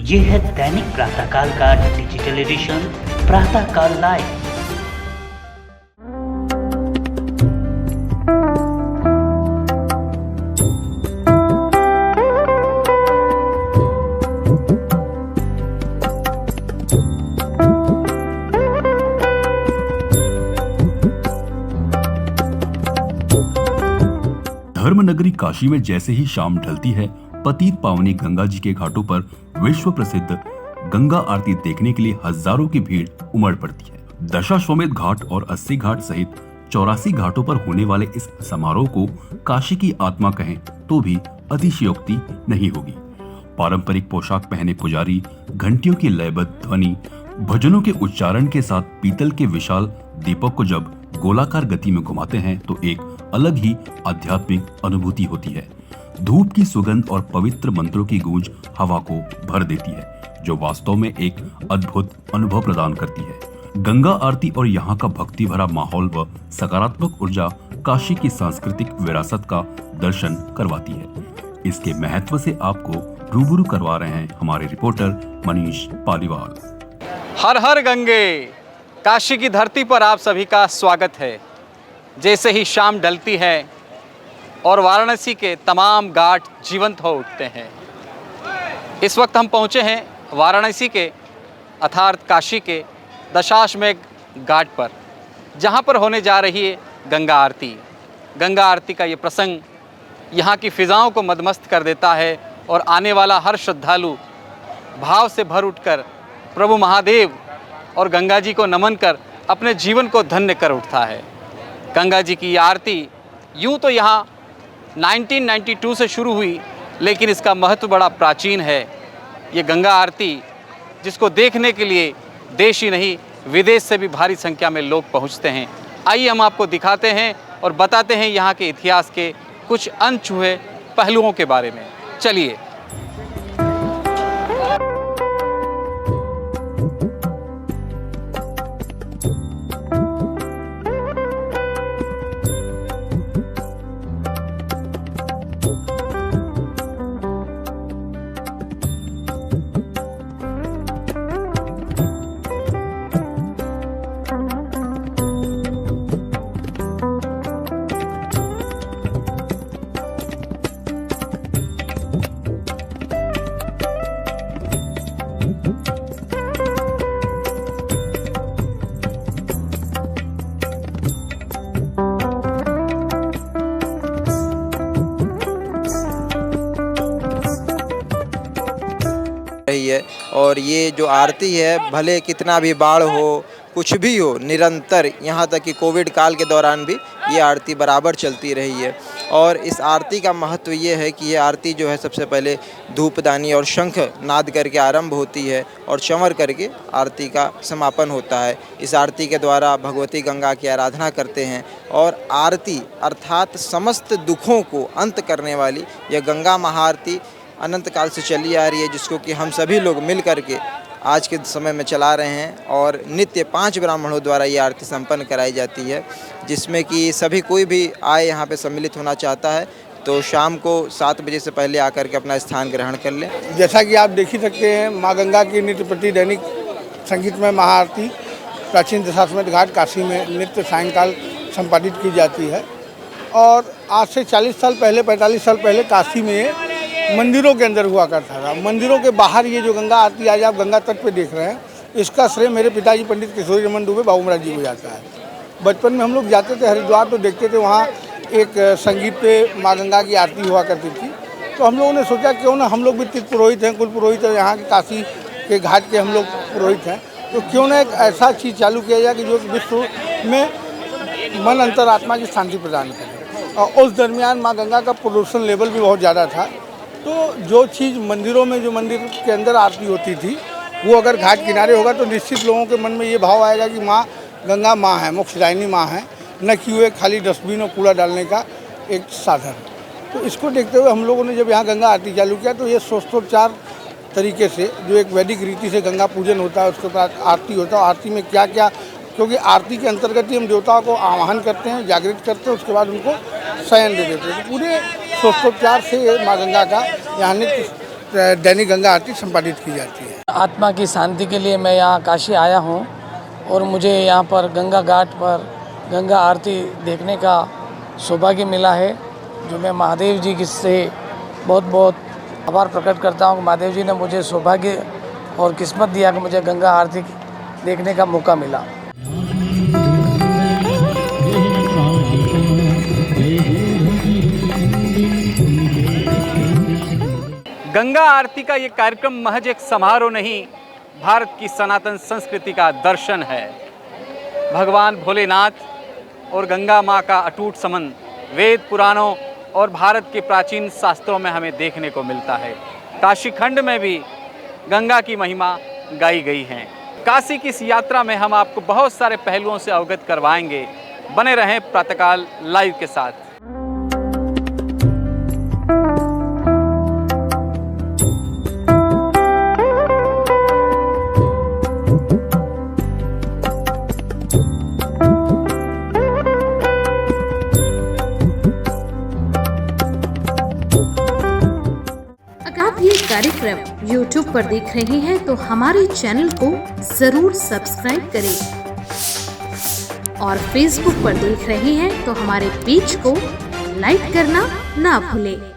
ये है दैनिक प्रातःकाल का डिजिटल एडिशन प्रातःकाल लाइव। धर्मनगरी काशी में जैसे ही शाम ढलती है, पतित पावनी गंगा जी के घाटों पर विश्व प्रसिद्ध गंगा आरती देखने के लिए हजारों की भीड़ उमड़ पड़ती है। दशाश्वमेध घाट और 80 घाट सहित 84 घाटों पर होने वाले इस समारोह को काशी की आत्मा कहें तो भी अतिशयोक्ति नहीं होगी। पारंपरिक पोशाक पहने पुजारी घंटियों की लयबद्ध ध्वनि, भजनों के उच्चारण के साथ पीतल के विशाल दीपक को जब गोलाकार गति में घुमाते हैं तो एक अलग ही आध्यात्मिक अनुभूति होती है। धूप की सुगंध और पवित्र मंत्रों की गूंज हवा को भर देती है, जो वास्तव में एक अद्भुत अनुभव प्रदान करती है। गंगा आरती और यहाँ का भक्ति भरा माहौल व सकारात्मक ऊर्जा काशी की सांस्कृतिक विरासत का दर्शन करवाती है। इसके महत्व से आपको रूबरू करवा रहे हैं हमारे रिपोर्टर मनीष पालीवाल। हर हर गंगे, काशी की धरती पर आप सभी का स्वागत है। जैसे ही शाम ढलती है और वाराणसी के तमाम घाट जीवंत हो उठते हैं। इस वक्त हम पहुँचे हैं वाराणसी के अर्थात काशी के दशाश्वमेध घाट पर, जहाँ पर होने जा रही है गंगा आरती। गंगा आरती का ये प्रसंग यहाँ की फिजाओं को मदमस्त कर देता है और आने वाला हर श्रद्धालु भाव से भर उठकर प्रभु महादेव और गंगा जी को नमन कर अपने जीवन को धन्य कर उठता है। गंगा जी की आरती यूँ तो यहाँ 1992 से शुरू हुई, लेकिन इसका महत्व बड़ा प्राचीन है। ये गंगा आरती जिसको देखने के लिए देश ही नहीं विदेश से भी भारी संख्या में लोग पहुँचते हैं। आइए हम आपको दिखाते हैं और बताते हैं यहाँ के इतिहास के कुछ अनछुए पहलुओं के बारे में। चलिए। रही है और ये जो आरती है, भले कितना भी बाढ़ हो, कुछ भी हो, निरंतर यहाँ तक कि कोविड काल के दौरान भी ये आरती बराबर चलती रही है। और इस आरती का महत्व ये है कि ये आरती जो है सबसे पहले धूपदानी और शंख नाद करके आरंभ होती है और चंवर करके आरती का समापन होता है। इस आरती के द्वारा भगवती गंगा की आराधना करते हैं और आरती अर्थात समस्त दुखों को अंत करने वाली यह गंगा महाआरती अनंत काल से चली आ रही है, जिसको कि हम सभी लोग मिल करके आज के समय में चला रहे हैं। और नित्य 5 ब्राह्मणों द्वारा ये आरती संपन्न कराई जाती है, जिसमें कि सभी कोई भी आए यहाँ पे सम्मिलित होना चाहता है तो शाम को 7 बजे से पहले आकर के अपना स्थान ग्रहण कर लें। जैसा कि आप देख ही सकते हैं, माँ गंगा की नित्य प्रति दैनिक संगीतमय महाआरती प्राचीन दशाश्वमेध घाट काशी में नित्य सायंकाल संपादित की जाती है। और आज से 40 साल पहले 45 साल पहले काशी में मंदिरों के अंदर हुआ करता था। मंदिरों के बाहर ये जो गंगा आरती आज आप गंगा तट पे देख रहे हैं, इसका श्रेय मेरे पिताजी पंडित किशोरी रमन दुबे बाबू महाराज जी को जाता है। बचपन में हम लोग जाते थे हरिद्वार तो देखते थे वहाँ एक संगीत पे माँ गंगा की आरती हुआ करती थी। तो हम लोगों ने सोचा क्यों ना, हम लोग भी तीर्थ पुरोहित हैं, कुल पुरोहित है यहाँ के, काशी के घाट के हम लोग पुरोहित हैं, तो क्यों ना एक ऐसा चीज़ चालू किया जाए कि जो विश्व में मन अंतरात्मा की शांति प्रदान करे। और उस दरमियान माँ गंगा का प्रदूषण लेवल भी बहुत ज़्यादा था। तो जो चीज़ मंदिरों में, जो मंदिर के अंदर आरती होती थी, वो अगर घाट किनारे होगा तो निश्चित लोगों के मन में ये भाव आएगा कि माँ गंगा माँ है, मोक्षदायिनी माँ है, न कि वो एक खाली डस्टबिन और कूड़ा डालने का एक साधन। तो इसको देखते हुए हम लोगों ने जब यहाँ गंगा आरती चालू किया तो ये षोडशोपचार तरीके से, जो एक वैदिक रीति से गंगा पूजन होता है, उसके बाद आरती होता है। आरती में क्या क्या, क्योंकि आरती के अंतर्गत ही हम देवताओं को आवाहन करते हैं, जागृत करते हैं, उसके बाद उनको शयन दे देते हैं। तो पूरे षोडशोपचार से माँ गंगा का यहाँ नित्य दैनिक गंगा आरती संपादित की जाती है। आत्मा की शांति के लिए मैं यहाँ काशी आया हूँ और मुझे यहाँ पर गंगा घाट पर गंगा आरती देखने का सौभाग्य मिला है, जो मैं महादेव जी की से बहुत बहुत आभार प्रकट करता हूँ। महादेव जी ने मुझे सौभाग्य और किस्मत दिया कि मुझे गंगा आरती देखने का मौका मिला। गंगा आरती का ये कार्यक्रम महज एक समारोह नहीं, भारत की सनातन संस्कृति का दर्शन है। भगवान भोलेनाथ और गंगा माँ का अटूट संबंध वेद पुराणों और भारत के प्राचीन शास्त्रों में हमें देखने को मिलता है। काशी खंड में भी गंगा की महिमा गाई गई है। काशी की इस यात्रा में हम आपको बहुत सारे पहलुओं से अवगत करवाएंगे। बने रहें प्रातःकाल लाइव के साथ। आप ये कार्यक्रम YouTube पर देख रहे हैं तो हमारे चैनल को जरूर सब्सक्राइब करें और Facebook पर देख रहे हैं तो हमारे पेज को लाइक करना ना भूलें।